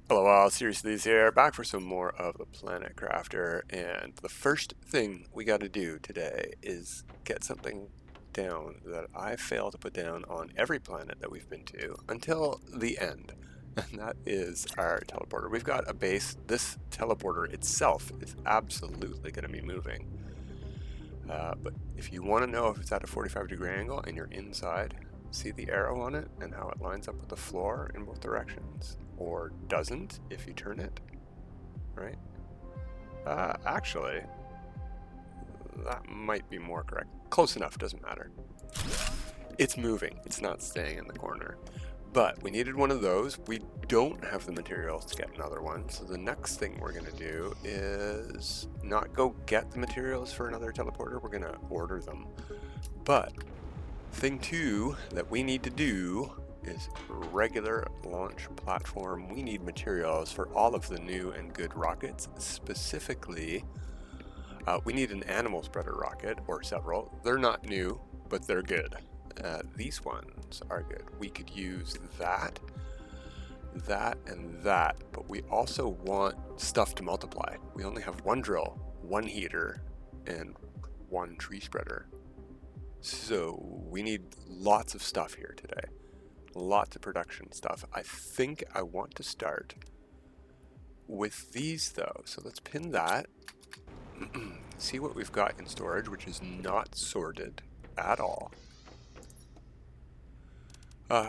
Hello all, Seriously's here, back for some more of the Planet Crafter, and the first thing we got to do today is get something down that I fail to put down on every planet that we've been to until the end, and that is our teleporter. We've got a base. This teleporter itself is absolutely going to be moving, but if you want to know if it's at a 45-degree angle and you're inside, see the arrow on it and how it lines up with the floor in both directions, or doesn't if you turn it, right? Actually, that might be more correct. Close enough, doesn't matter. It's moving, it's not staying in the corner. But we needed one of those. We don't have the materials to get another one, so the next thing we're gonna do is not go get the materials for another teleporter, we're gonna order them. But thing two that we need to do is regular launch platform. We need materials for all of the new and good rockets. Specifically, we need an animal spreader rocket, or several. They're not new, but they're good. These ones are good. We could use that, and that, but we also want stuff to multiply. We only have one drill, one heater, and one tree spreader. So we need lots of stuff here today. Lots of production stuff. I think I want to start with these though. So let's pin that. See what we've got in storage, which is not sorted at all.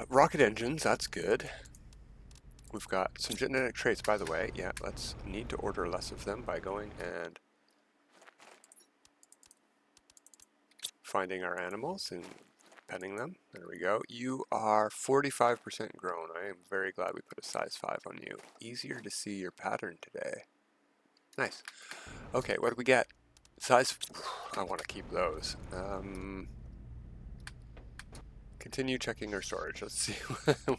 Rocket engines, that's good. We've got some genetic traits, by the way. Yeah, let's need to order less of them by going and finding our animals and penning them. There we go. You are 45% grown. I am very glad we put a size 5 on you. Easier to see your pattern today. Nice. Okay, what do we get? Size... I want to keep those. Continue checking our storage. Let's see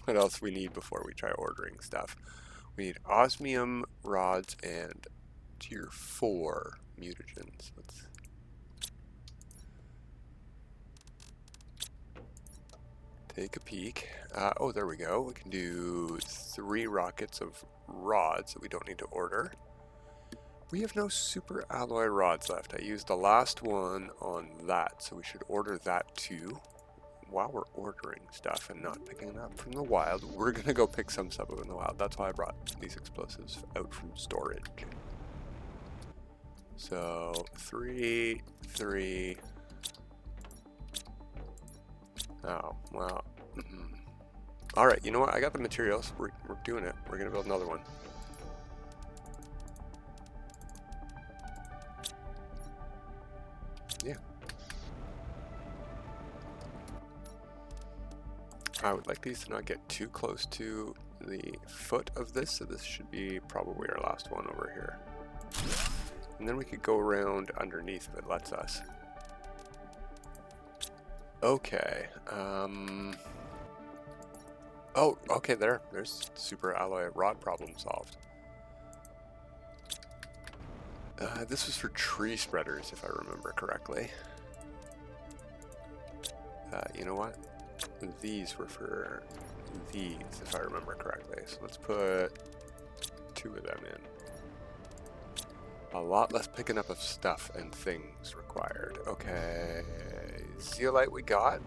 what else we need before we try ordering stuff. We need osmium rods and tier 4 mutagens. Let's... take a peek. Oh, there we go. We can do 3 rockets of rods that we don't need to order. We have no super alloy rods left. I used the last one on that, so we should order that too. While we're ordering stuff and not picking it up from the wild, we're gonna go pick some stuff up in the wild. That's why I brought these explosives out from storage. So 3. Oh, well. Alright, you know what? I got the materials. We're doing it. We're gonna build another one. Yeah. I would like these to not get too close to the foot of this, so this should be probably our last one over here. And then we could go around underneath if it lets us. Okay. Oh, okay, there's super alloy rod problem solved. This was for tree spreaders, if I remember correctly. You know what? These were for these, if I remember correctly. So let's put 2 of them in. A lot less picking up of stuff and things required. Okay, zeolite we got.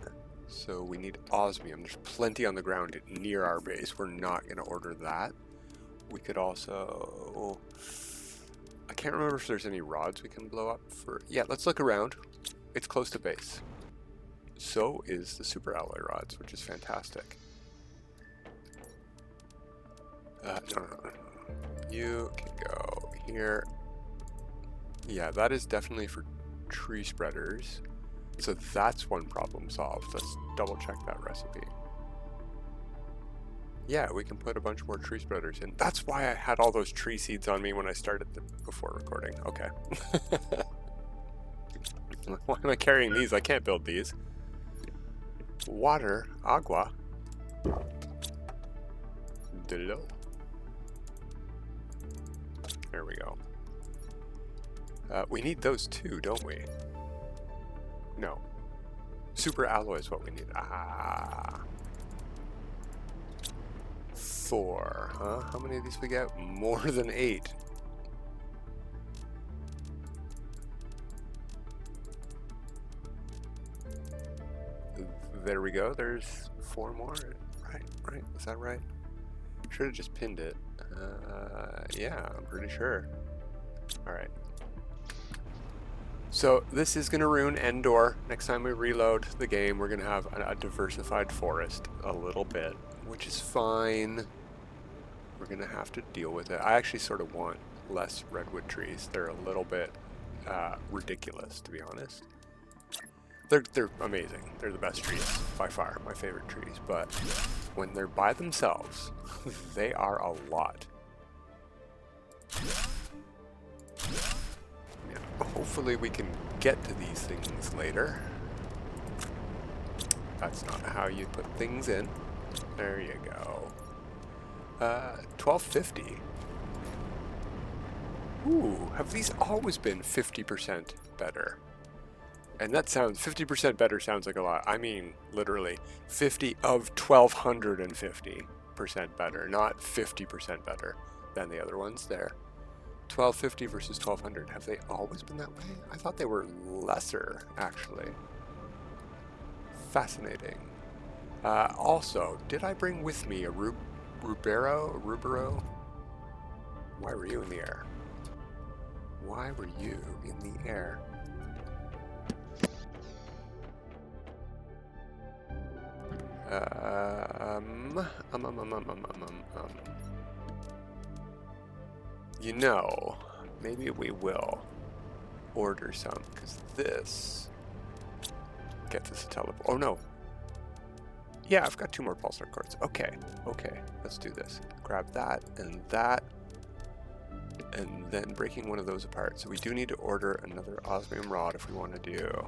So we need osmium. There's plenty on the ground near our base. We're not going to order that. We could also... I can't remember if there's any rods we can blow up for... Yeah, let's look around. It's close to base. So is the super alloy rods, which is fantastic. No. You can go here. Yeah, that is definitely for tree spreaders. So that's one problem solved. Let's double check that recipe. Yeah, we can put a bunch more tree spreaders in. That's why I had all those tree seeds on me when I started before recording. Okay. Why am I carrying these? I can't build these. Water, agua. There we go. We need those too, don't we? No. Super alloy is what we need. Ah. 4, huh? How many of these we get? More than 8. There we go. There's 4 more. Right. Is that right? Should have just pinned it. Yeah, I'm pretty sure. Alright. So this is going to ruin Endor. Next time we reload the game, we're going to have a diversified forest a little bit, which is fine. We're going to have to deal with it. I actually sort of want less redwood trees. They're a little bit ridiculous, to be honest. They're amazing. They're the best trees, by far, my favorite trees. But when they're by themselves, they are a lot. Yeah, hopefully we can get to these things later. That's not how you put things in. There you go. 1250. Ooh, have these always been 50% better? And that sounds, 50% better sounds like a lot. I mean, literally, 50 of 1250% better, not 50% better than the other ones there. 1250 versus 1200. Have they always been that way? I thought they were lesser, actually. Fascinating. Also, did I bring with me a Rubero? Why were you in the air? Why were you in the air? You know, maybe we will order some, because this gets us a teleport. Oh no. Yeah, I've got 2 more pulsar cords. Okay, let's do this. Grab that, and then breaking one of those apart. So we do need to order another osmium rod if we want to do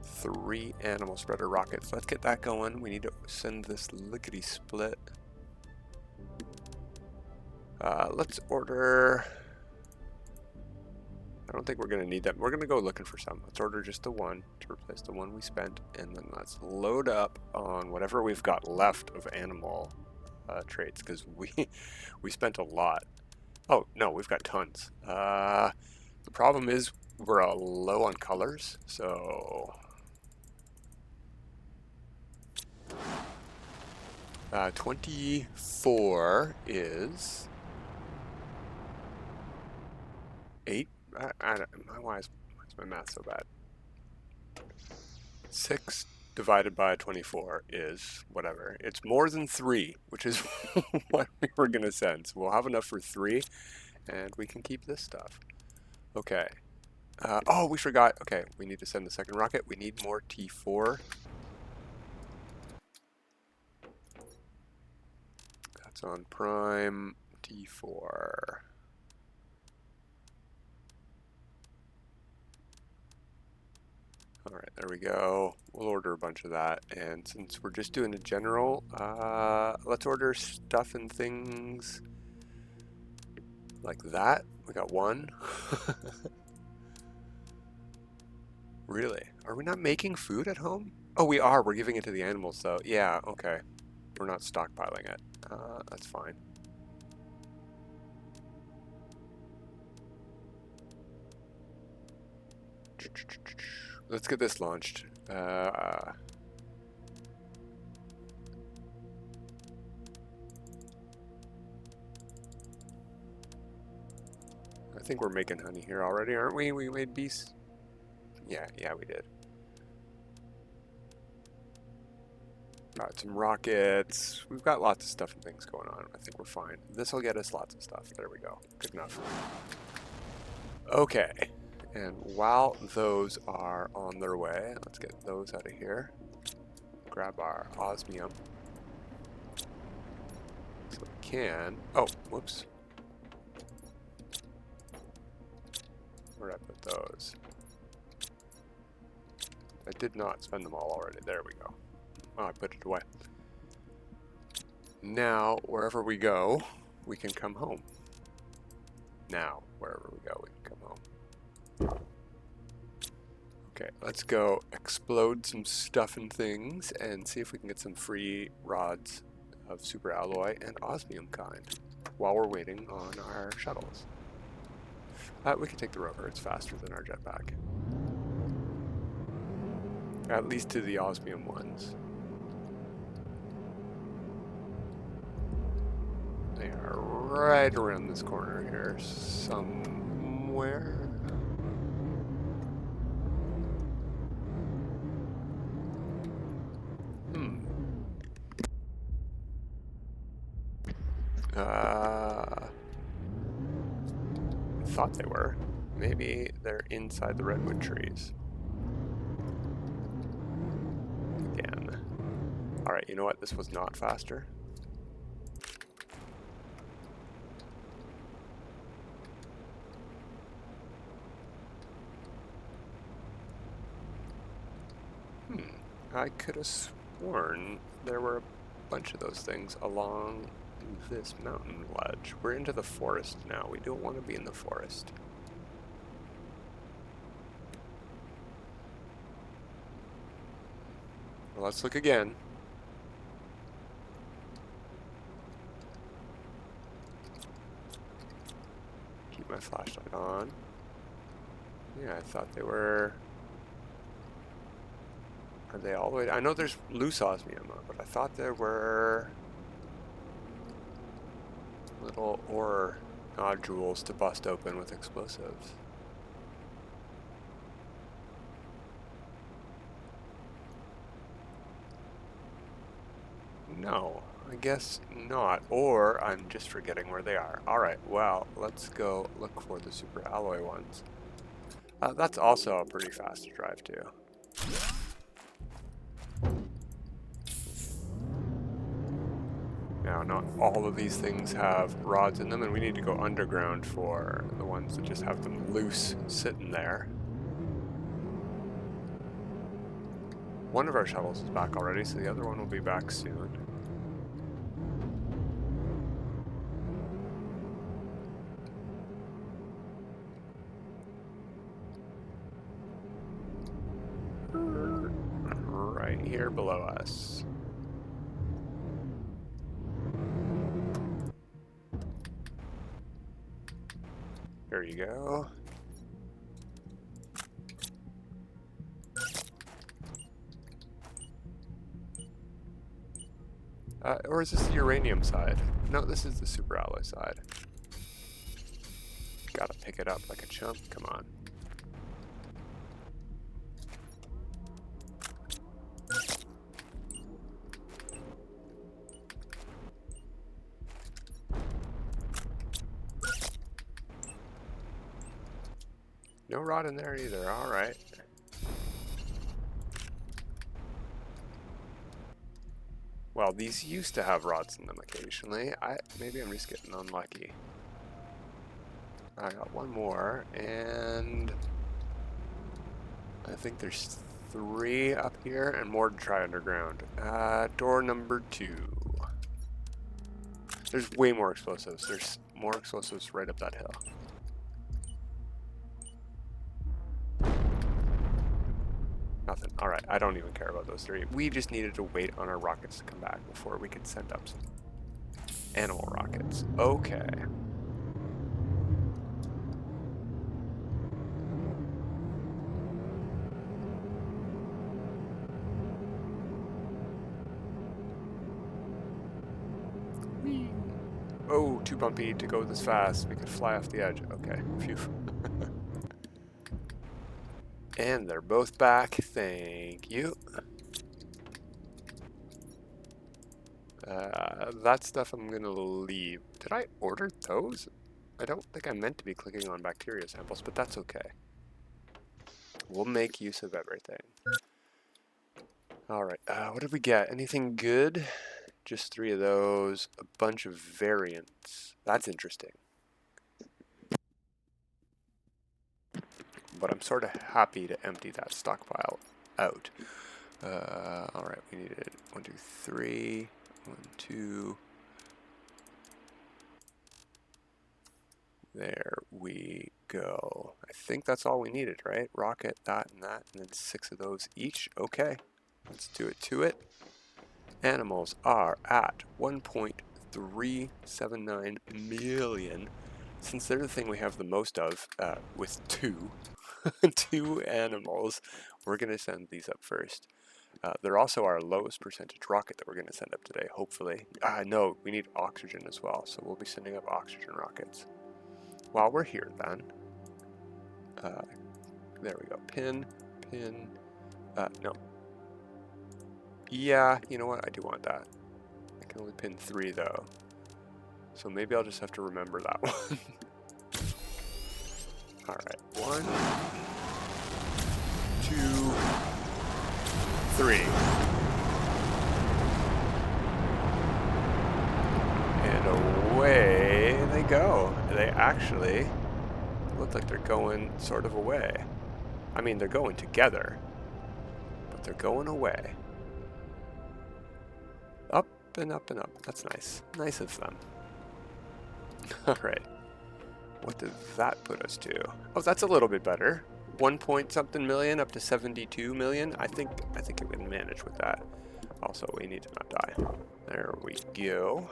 3 animal spreader rockets. Let's get that going. We need to send this lickety split. Let's order. I don't think we're going to need that. We're going to go looking for some. Let's order just the one to replace the one we spent, and then let's load up on whatever we've got left of animal traits, because we spent a lot. Oh no, we've got tons. The problem is we're low on colors, so 24 is 8. Why is my math so bad? 6 divided by 24 is whatever. It's more than 3, which is what we were going to send. So we'll have enough for 3, and we can keep this stuff. Okay. Oh, we forgot. Okay, we need to send the second rocket. We need more T4. That's on prime. T4. Alright, there we go. We'll order a bunch of that. And since we're just doing a general, let's order stuff and things like that. We got 1. Really? Are we not making food at home? Oh, we are. We're giving it to the animals, though. Yeah, okay. We're not stockpiling it. That's fine. Let's get this launched. I think we're making honey here already, aren't we? We made bees. Yeah, we did. Got some rockets. We've got lots of stuff and things going on. I think we're fine. This will get us lots of stuff. There we go. Good enough. Okay. And while those are on their way, let's get those out of here. Grab our osmium. So we can... Oh, whoops. Where did I put those? I did not spend them all already. There we go. Oh, I put it away. Now, wherever we go, we can come home. Now, wherever we go, we can come home. Okay, let's go explode some stuff and things and see if we can get some free rods of super alloy and osmium kind while we're waiting on our shuttles. We can take the rover, it's faster than our jetpack. At least to the osmium ones. They are right around this corner here somewhere. Thought they were. Maybe they're inside the redwood trees. Again. Alright, you know what? This was not faster. I could have sworn there were a bunch of those things along this mountain ledge. We're into the forest now. We don't want to be in the forest. Well, let's look again. Keep my flashlight on. Yeah, I thought they were... Are they all the way... I know there's loose osmium, but I thought there were little ore nodules to bust open with explosives. No, I guess not. Or I'm just forgetting where they are. Alright, well, let's go look for the super alloy ones. That's also a pretty fast to drive to. Now, not all of these things have rods in them, and we need to go underground for the ones that just have them loose sitting there. One of our shuttles is back already, so the other one will be back soon. Right here below us. There you go. Or is this the uranium side? No, this is the super alloy side. Gotta pick it up like a chump. Come on. No rod in there either. Alright. Well, these used to have rods in them occasionally. Maybe I'm just getting unlucky. I got one more, and I think there's 3 up here and more to try underground. Door number 2. There's way more explosives. There's more explosives right up that hill. Nothing. Alright, I don't even care about those 3. We just needed to wait on our rockets to come back before we could send up some animal rockets. Okay. Whee! Oh, too bumpy to go this fast. We could fly off the edge. Okay, phew. And they're both back. Thank you. That stuff I'm gonna leave. Did I order those? I don't think I meant to be clicking on bacteria samples, but that's okay. We'll make use of everything. Alright, what did we get? Anything good? Just 3 of those. A bunch of variants. That's interesting. But I'm sort of happy to empty that stockpile out. Alright, we needed 1, 2, 3. 1, 2. There we go. I think that's all we needed, right? Rocket, that, and then 6 of those each. Okay, let's do it to it. animals are at 1.379 million. Since they're the thing we have the most of, with two, two animals, we're going to send these up first. They're also our lowest percentage rocket that we're going to send up today, hopefully. No, we need oxygen as well, so we'll be sending up oxygen rockets. While we're here then, there we go, pin, no. Yeah, you know what, I do want that. I can only pin 3 though. So maybe I'll just have to remember that one. Alright, 1, 2, 3. And away they go. They actually look like they're going sort of away. I mean, they're going together, but they're going away. Up and up and up. That's nice. Nice of them. Alright. What did that put us to? Oh, that's a little bit better. 1 point something million up to 72 million. I think it can manage with that. Also, we need to not die. There we go.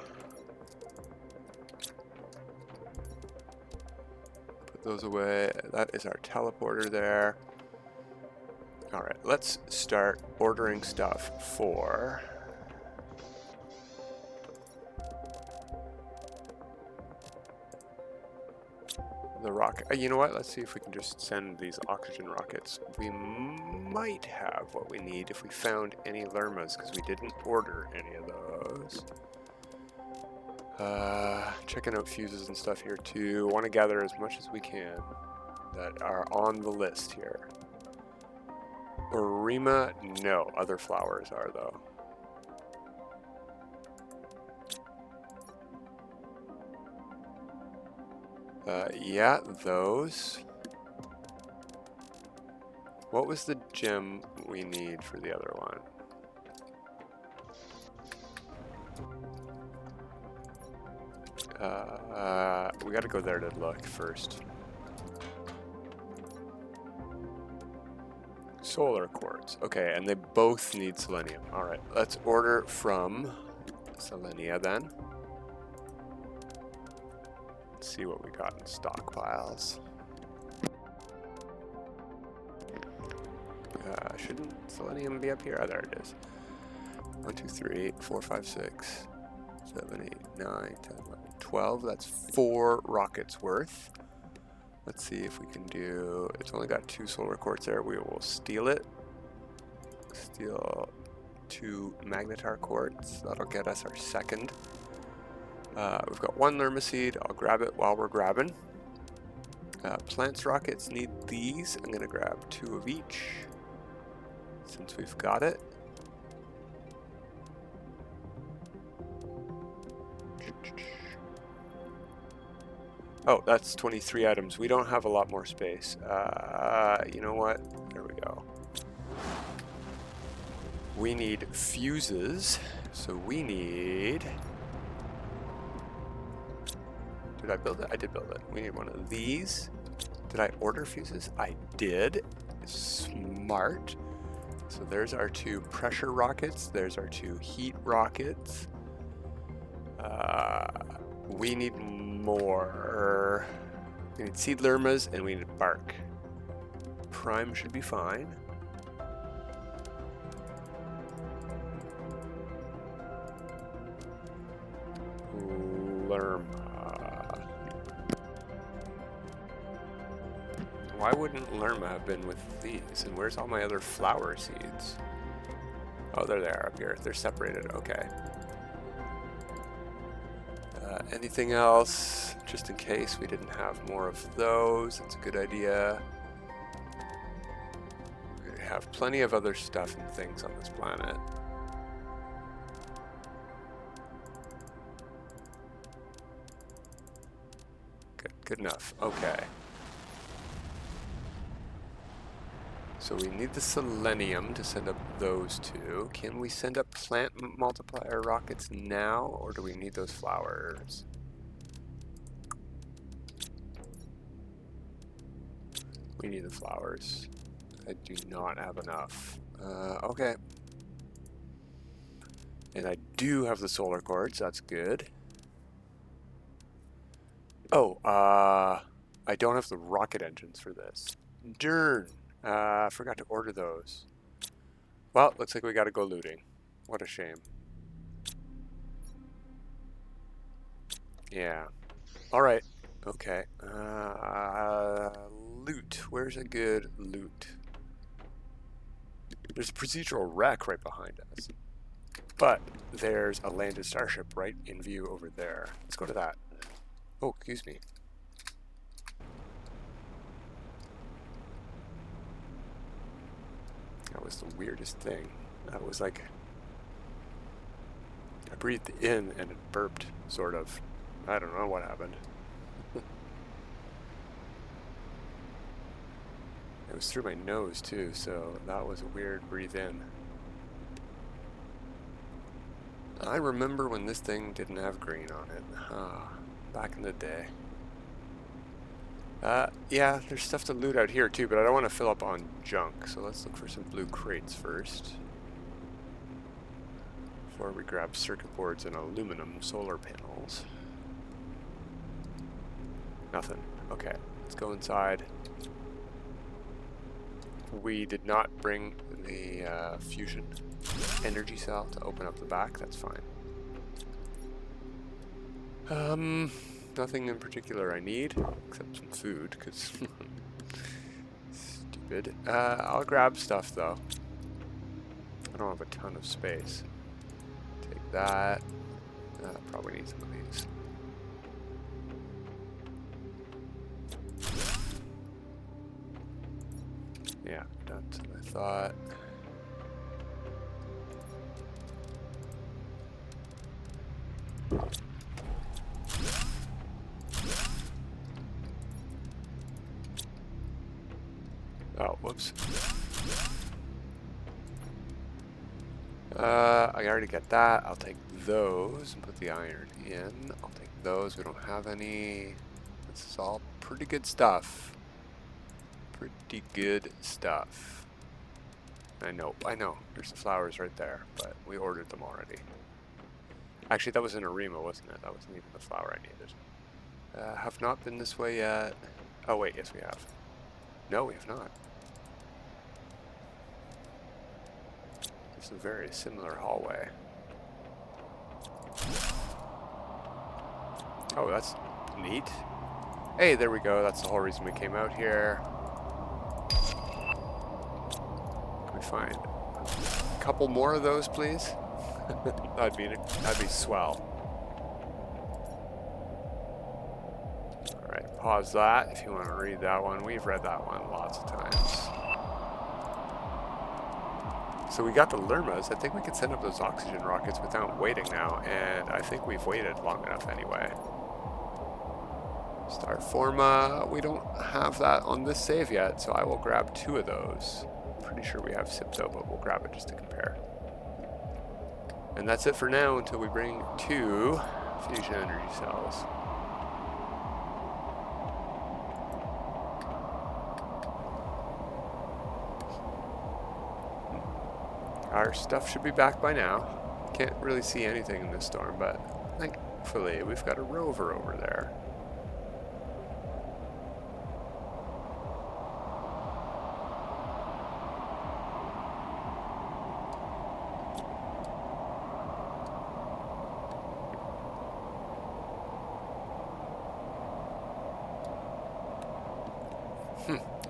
Put those away. That is our teleporter there. Alright, let's start ordering stuff for... the rocket. You know what? Let's see if we can just send these oxygen rockets. We might have what we need if we found any Lermas, because we didn't order any of those. Checking out fuses and stuff here too. Want to gather as much as we can that are on the list here. Orima, no. Other flowers are though. Yeah, those. What was the gem we need for the other one? We gotta go there to look first. Solar quartz. Okay, and they both need selenium. Alright, let's order from Selenia then. See what we got in stockpiles. Shouldn't selenium be up here? Oh, there it is. 1, 2, 3, 4, 5, 6, 7, 8, 9, 10, 11, 12. That's 4 rockets worth. Let's see if we can do... It's only got 2 solar quartz there. We will steal it. Steal 2 magnetar quartz. That'll get us our second. We've got 1 Lerma seed. I'll grab it while we're grabbing. Plants rockets need these. I'm going to grab 2 of each since we've got it. Oh, that's 23 items. We don't have a lot more space. You know what? There we go. We need fuses. So we need... Did I build it? I did build it. We need one of these. Did I order fuses? I did. Smart. So there's our 2 pressure rockets. There's our 2 heat rockets. We need more. We need seed Lermas and we need bark. Prime should be fine. Lerma. Why wouldn't Lerma have been with these? And where's all my other flower seeds? Oh, there they are up here. They're separated. Okay. Anything else? Just in case we didn't have more of those. It's a good idea. We have plenty of other stuff and things on this planet. Good enough. Okay. So we need the selenium to send up those 2. Can we send up plant multiplier rockets now, or do we need those flowers? We need the flowers. I do not have enough. Okay. And do have the solar quartz, that's good. Oh, I don't have the rocket engines for this. Darn, I forgot to order those. Well, looks like we gotta go looting. What a shame. Yeah. Alright. Okay. Loot. Where's a good loot? There's a procedural wreck right behind us. But there's a landed starship right in view over there. Let's go to that. Oh, excuse me. That was the weirdest thing. That was like... I breathed in and it burped, sort of. I don't know what happened. It was through my nose too, so that was a weird breathe in. I remember when this thing didn't have green on it. Back in the day. Yeah, there's stuff to loot out here too, but I don't want to fill up on junk, so let's look for some blue crates first. Before we grab circuit boards and aluminum solar panels. Nothing. Okay, let's go inside. We did not bring the fusion energy cell to open up the back, that's fine. Nothing in particular I need, except some food, because stupid. I'll grab stuff though. I don't have a ton of space. Take that. Probably need some of these. Yeah, that's what I thought. Oh, whoops. I already got that. I'll take those and put the iron in. I'll take those. We don't have any. This is all pretty good stuff. Pretty good stuff. I know. There's the flowers right there, but we ordered them already. Actually, that was an Arima, wasn't it? That wasn't even the flower I needed. Have not been this way yet. Oh wait, yes we have. No, we have not. It's a very similar hallway. Oh, that's neat. Hey, there we go. That's the whole reason we came out here. Can we find a couple more of those, please? that'd be swell. All right, pause that if you want to read that one. We've read that one lots of times. So we got the Lermas. I think we can send up those oxygen rockets without waiting now, and I think we've waited long enough anyway. Starforma, we don't have that on this save yet, so I will grab 2 of those. Pretty sure we have Sipto, but we'll grab it just to compare. And that's it for now until we bring 2 fusion energy cells. Our stuff should be back by now. Can't really see anything in this storm, but thankfully we've got a rover over there.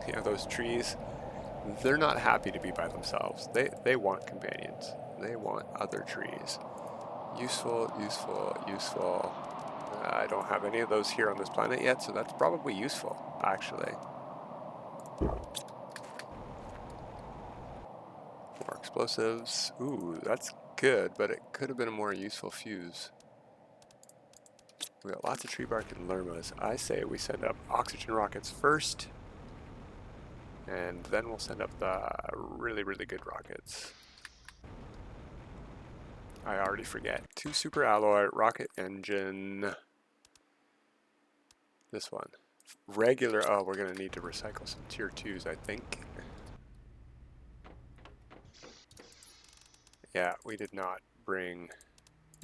You know, those trees, they're not happy to be by themselves. They want companions. They want other trees. Useful, useful, useful. I don't have any of those here on this planet yet, so that's probably useful, actually. More explosives. Ooh, that's good, but it could have been a more useful fuse. We got lots of tree bark and Lermas. I say we send up oxygen rockets first, and then we'll send up the really, really good rockets. I already forget. 2 super alloy, rocket engine. This one. Regular, oh, we're gonna need to recycle some tier 2s, I think. Yeah, we did not bring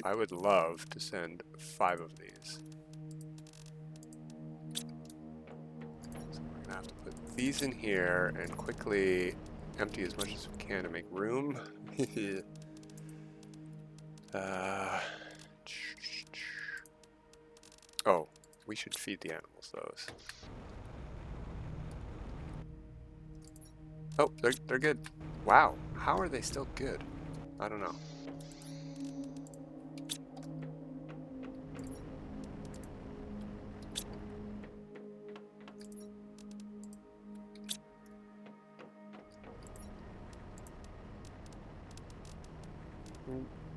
I would love to send 5 of these. So we're gonna have to put these in here and quickly empty as much as we can to make room. Oh, we should feed the animals those. Oh, they're good. Wow, how are they still good? I don't know.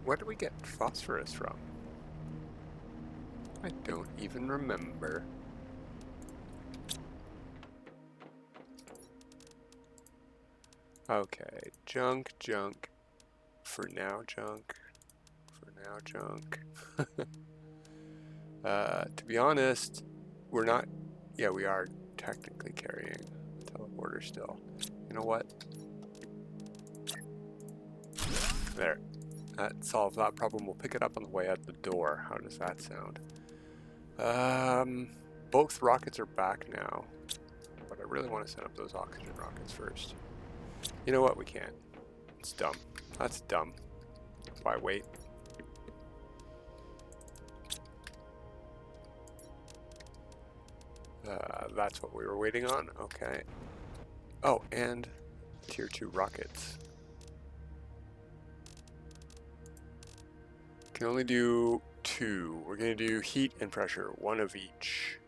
Where did we get phosphorus from? I don't even remember. Okay, junk. For now, junk. To be honest, we're not... Yeah, we are technically carrying a teleporter still. You know what? There. That solves that problem. We'll pick it up on the way out the door. How does that sound? Both rockets are back now. But I really want to set up those oxygen rockets first. You know what? We can't. It's dumb. That's dumb. Why wait? That's what we were waiting on. Okay. Oh, and tier 2 rockets. Can only do 2. We're going to do heat and pressure, 1 of each.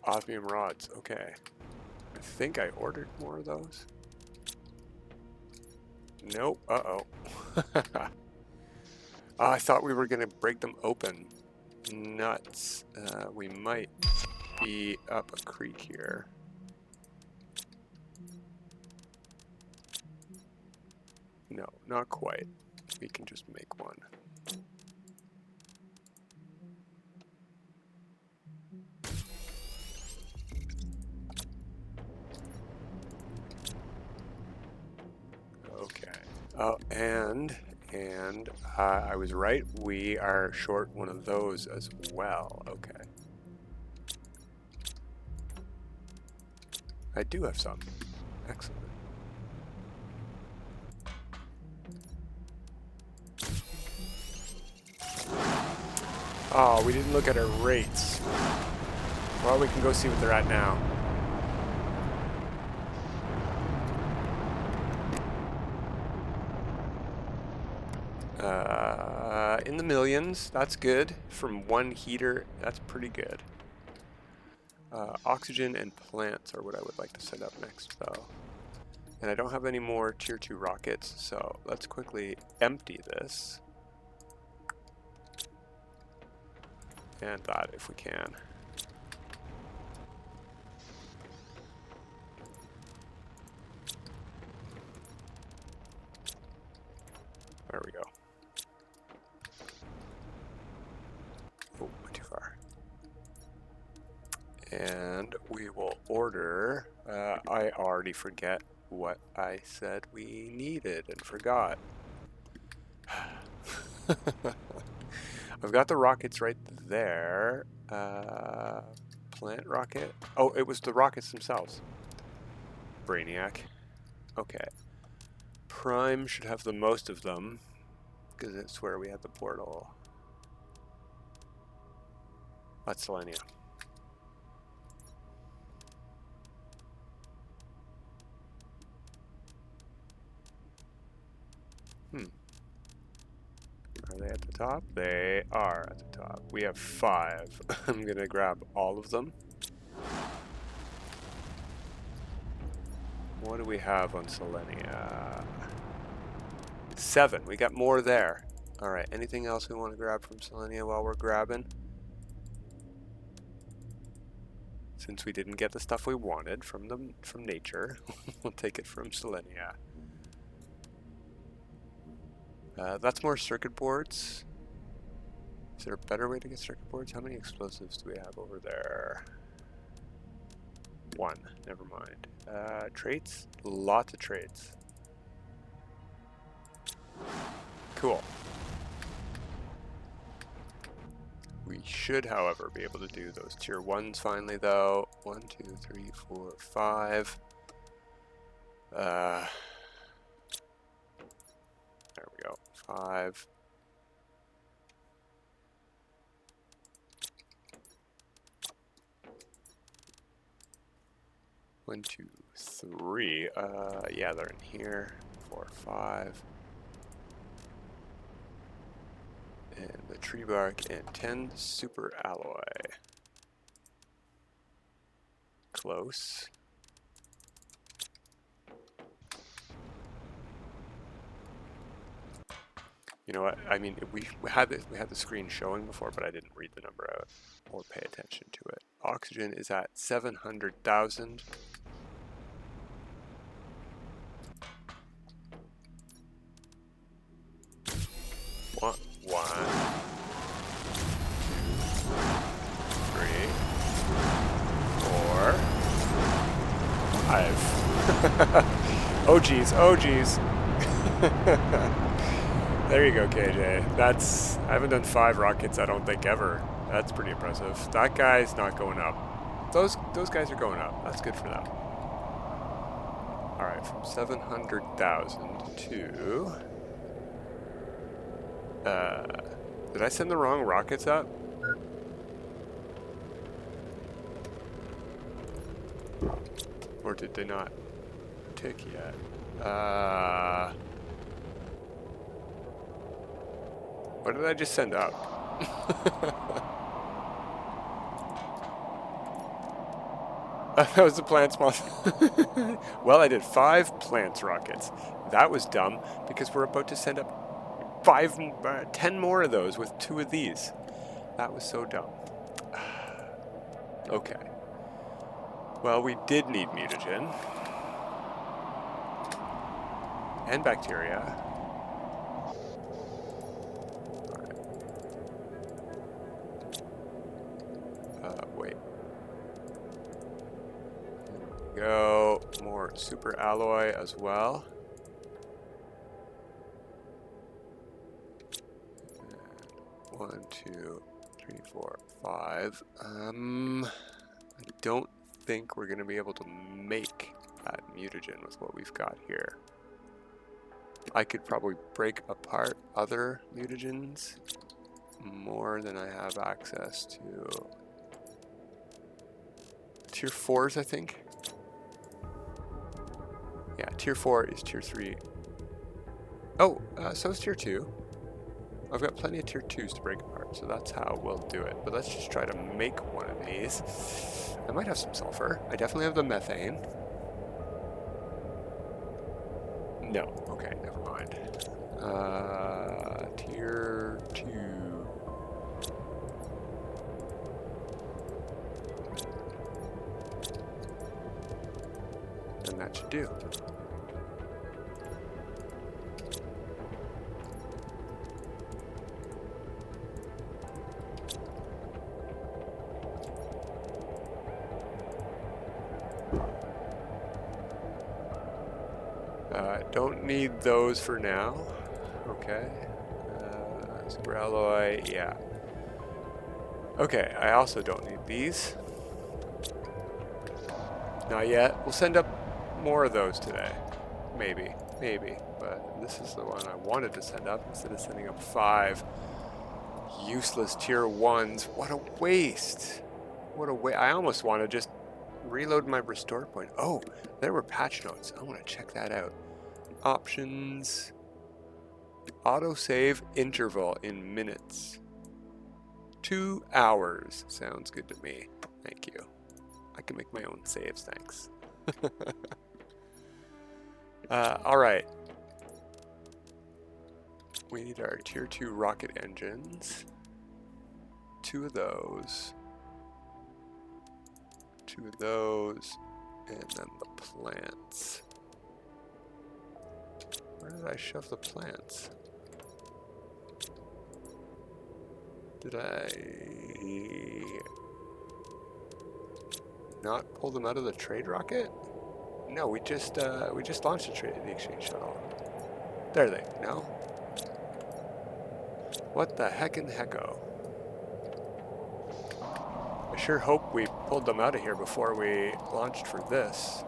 Osmium rods, okay. I think I ordered more of those. Nope, uh-oh. I thought we were going to break them open. Nuts. We might be up a creek here. No, not quite. We can just make one. Okay. Oh, and I was right. We are short one of those as well. Okay. I do have some. Excellent. Oh, we didn't look at our rates. Well, we can go see what they're at now. In the millions. That's good. From one heater, that's pretty good. Oxygen and plants are what I would like to set up next, though. And I don't have any more tier 2 rockets, so let's quickly empty this. And that, if we can. There we go. Oh, went too far. And we will order... I already forget what I said we needed and forgot. I've got the rockets right there. Plant rocket. Oh, it was the rockets themselves. Brainiac. Okay. Prime should have the most of them, because it's where we had the portal. That's Selenia. Are they at the top? They are at the top. We have 5. I'm gonna grab all of them. What do we have on Selenia? 7. We got more there. Alright, anything else we want to grab from Selenia while we're grabbing? Since we didn't get the stuff we wanted from nature, we'll take it from Selenia. That's more circuit boards. Is there a better way to get circuit boards? How many explosives do we have over there? 1. Never mind. Traits? Lots of traits. Cool. We should, however, be able to do those tier 1s finally, though. 1, 2, 3, 4, 5. There we go. 5. One, 2, 3. Yeah, they're in here. 4, 5. And the tree bark and 10 super alloy. Close. You know what? I mean, we had the screen showing before, but I didn't read the number out or pay attention to it. Oxygen is at 700,000. One, 3, 4, 5. Oh geez, oh geez. There you go, KJ. That's, I haven't done 5 rockets, I don't think, ever. That's pretty impressive. That guy's not going up. Those guys are going up. That's good for them. Alright, from 700,000 to... did I send the wrong rockets up? Or did they not tick yet? What did I just send up? That was the plants monster. Well, I did 5 plants rockets. That was dumb because we're about to send up 10 more of those with 2 of these. That was so dumb. Okay. Well, we did need mutagen. And bacteria. Wait. Go. More super alloy as well. 1, 2, 3, 4, 5. I don't think we're going to be able to make that mutagen with what we've got here. I could probably break apart other mutagens more than I have access to. Tier 4s, I think. Yeah, tier 4 is tier 3. Oh, so is tier 2. I've got plenty of tier 2s to break apart, so that's how we'll do it. But let's just try to make one of these. I might have some sulfur. I definitely have the methane. No. Okay, never mind. Tier 2. And that should do. Don't need those for now. Okay. Super alloy, yeah. Okay, I also don't need these. Not yet. We'll send up more of those today. Maybe. But this is the one I wanted to send up instead of sending up 5 useless tier 1s. What a waste. What a waste. I almost want to just reload my restore point. Oh, there were patch notes. I want to check that out. Options. Autosave interval in minutes. 2 hours. Sounds good to me. Thank you. I can make my own saves, thanks. Alright. We need our tier 2 rocket engines. 2 of those. 2 of those. And then the plants. Where did I shove the plants? Did I... not pull them out of the trade rocket? No, we just launched the exchange shuttle. There they no. What the hecko? I sure hope we pulled them out of here before we launched for this.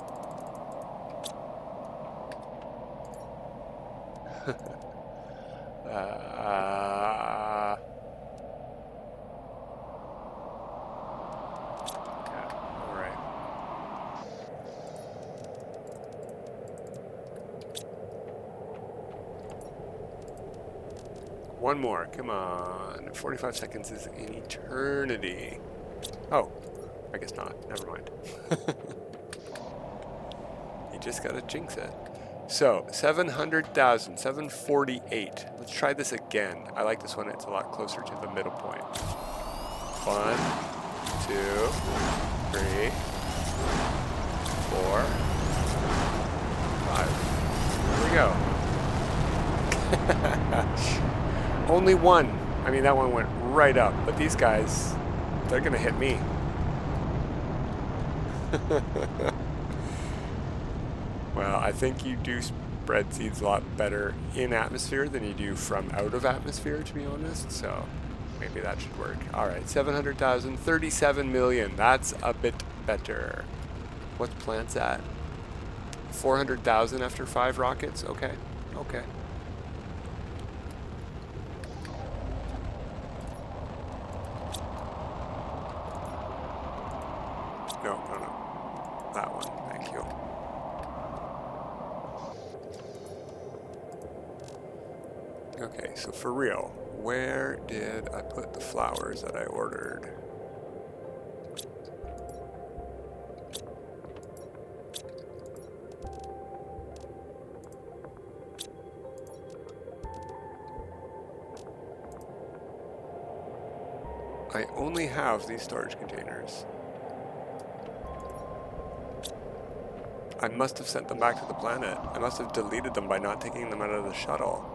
One more, come on. 45 seconds is an eternity. Oh, I guess not. Never mind. You just gotta jinx it. So, 700,000, 748. Let's try this again. I like this one, it's a lot closer to the middle point. 1, 2, 3, 4, 5. Here we go. Only one. I mean, that one went right up, but these guys, they're gonna hit me. Well, I think you do spread seeds a lot better in atmosphere than you do from out of atmosphere, to be honest, so maybe that should work. All right, 700,000, 37 million. That's a bit better. What's plants at? 400,000 after 5 rockets? Okay, okay. No. That one, thank you. Okay, so for real, where did I put the flowers that I ordered? I only have these storage containers. I must have sent them back to the planet. I must have deleted them by not taking them out of the shuttle.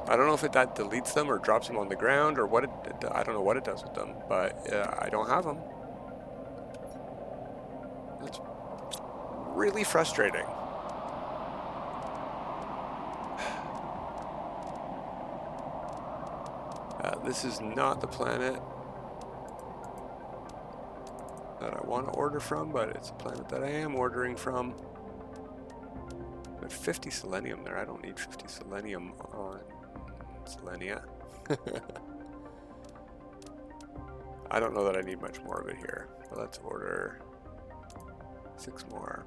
I don't know if that deletes them or drops them on the ground or what I don't know what it does with them, but I don't have them. That's really frustrating. This is not the planet that I want to order from, but it's a planet that I am ordering from. But 50 selenium there. I don't need 50 selenium on Selenia. I don't know that I need much more of it here, but let's order 6 more.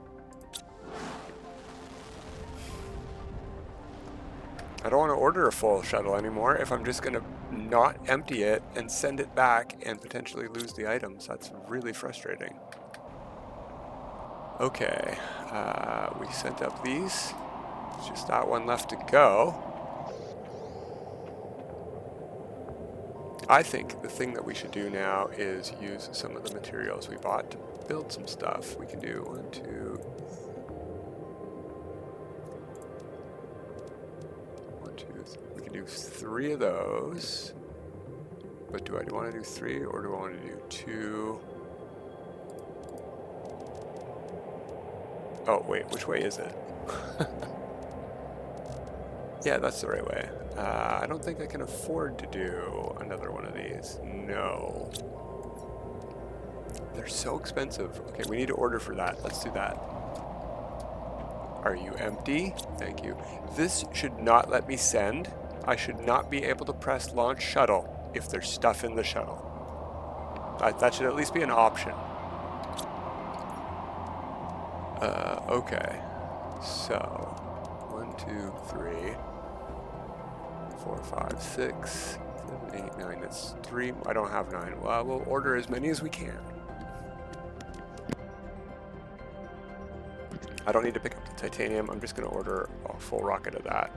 I don't want to order a full shuttle anymore if I'm just going to not empty it and send it back and potentially lose the items. That's really frustrating. Okay, we sent up these. It's just that one left to go. I think the thing that we should do now is use some of the materials we bought to build some stuff. We can do 1, 2, we can do 3 of those. But do I want to do 3 or do I want to do 2? Oh, wait, which way is it? Yeah, that's the right way. I don't think I can afford to do another one of these. No. They're so expensive. Okay, we need to order for that. Let's do that. Are you empty? Thank you. This should not let me send. I should not be able to press launch shuttle if there's stuff in the shuttle. That should at least be an option. Okay. So, 1, 2, 3, 4, 5, 6, 7, 8, 9. That's 3. I don't have 9. Well, we'll order as many as we can. I don't need to pick up the titanium. I'm just going to order a full rocket of that.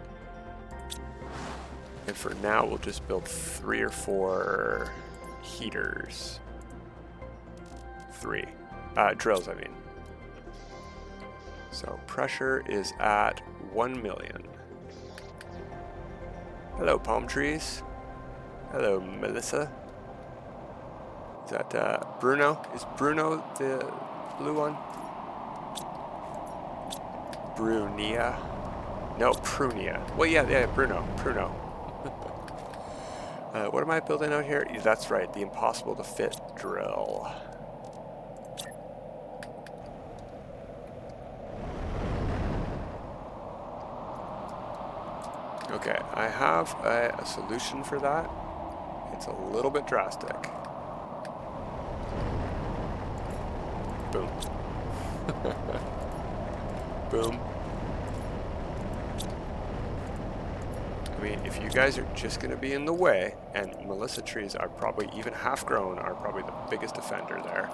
And for now, we'll just build 3 or 4 heaters. 3. Drills, I mean. So pressure is at 1 million. Hello, palm trees. Hello, Melissa. Is that Bruno? Is Bruno the blue one? Brunia? No, Prunia. Well, yeah, Bruno. What am I building out here? That's right, the impossible to fit drill. Okay, I have a solution for that. It's a little bit drastic. Boom. Boom. I mean, if you guys are just going to be in the way, and Melissa trees are probably, even half grown, are probably the biggest offender there.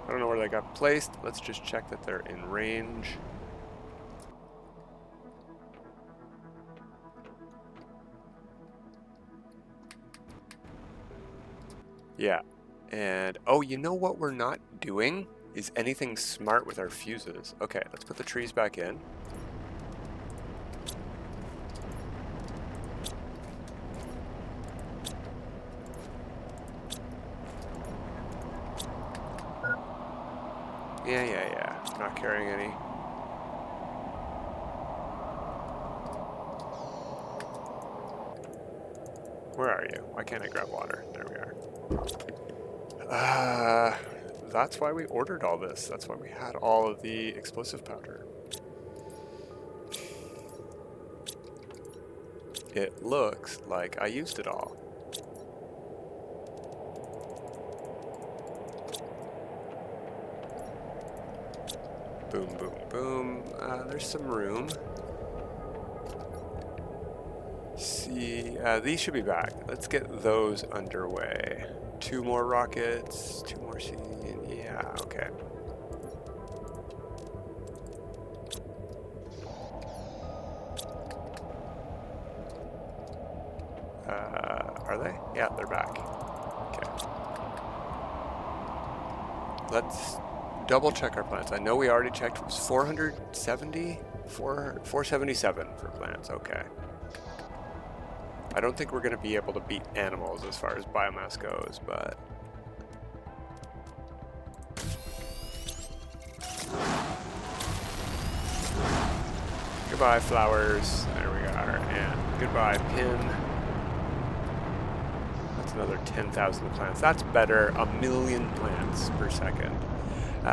I don't know where they got placed. Let's just check that they're in range. Yeah. And, oh, you know what we're not doing? Is anything smart with our fuses. Okay, let's put the trees back in. Yeah. Not carrying any. Where are you? Why can't I grab water? There we are. That's why we ordered all this. That's why we had all of the explosive powder. It looks like I used it all. Boom, boom, boom. There's some room. See, these should be back. Let's get those underway. 2 more rockets, 2 more seed. Yeah, okay. Are they? Yeah, they're back. Okay. Let's double check our plans. I know we already checked. It was 470? 477 for plants. Okay. I don't think we're going to be able to beat animals as far as biomass goes, but... Goodbye, flowers. There we are. And goodbye, pin. That's another 10,000 plants. That's better. 1,000,000 plants per second.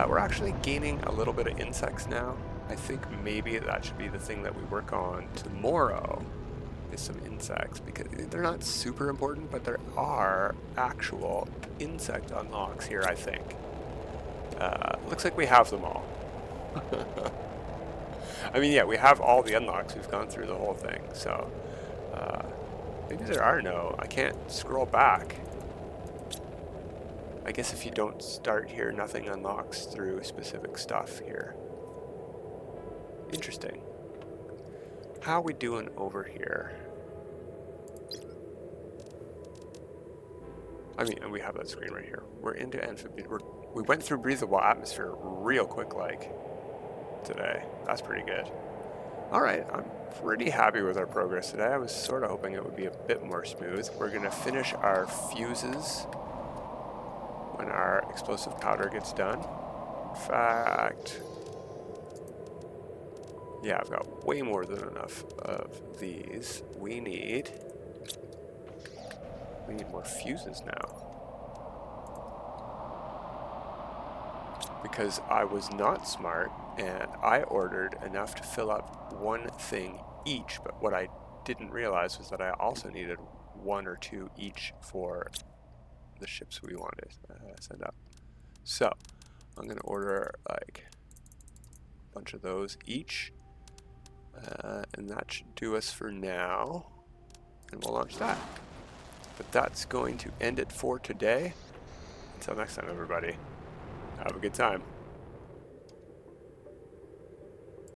We're actually gaining a little bit of insects now. I think maybe that should be the thing that we work on tomorrow. Is some insects, because they're not super important, but there are actual insect unlocks here, I think. Looks like we have them all. I mean, yeah, we have all the unlocks. We've gone through the whole thing, so maybe there are no. I can't scroll back. I guess if you don't start here, nothing unlocks through specific stuff here. Interesting. How are we doing over here? I mean, and we have that screen right here. We're into amphibian. We went through breathable atmosphere real quick, like, today. That's pretty good. All right, I'm pretty happy with our progress today. I was sort of hoping it would be a bit more smooth. We're going to finish our fuses when our explosive powder gets done. In fact... yeah, I've got way more than enough of these. We need more fuses now. Because I was not smart and I ordered enough to fill up 1 thing each, but what I didn't realize was that I also needed 1 or 2 each for the ships we wanted to send up. So, I'm going to order like a bunch of those each. And that should do us for now, and we'll launch that. But that's going to end it for today. Until next time, everybody, have a good time.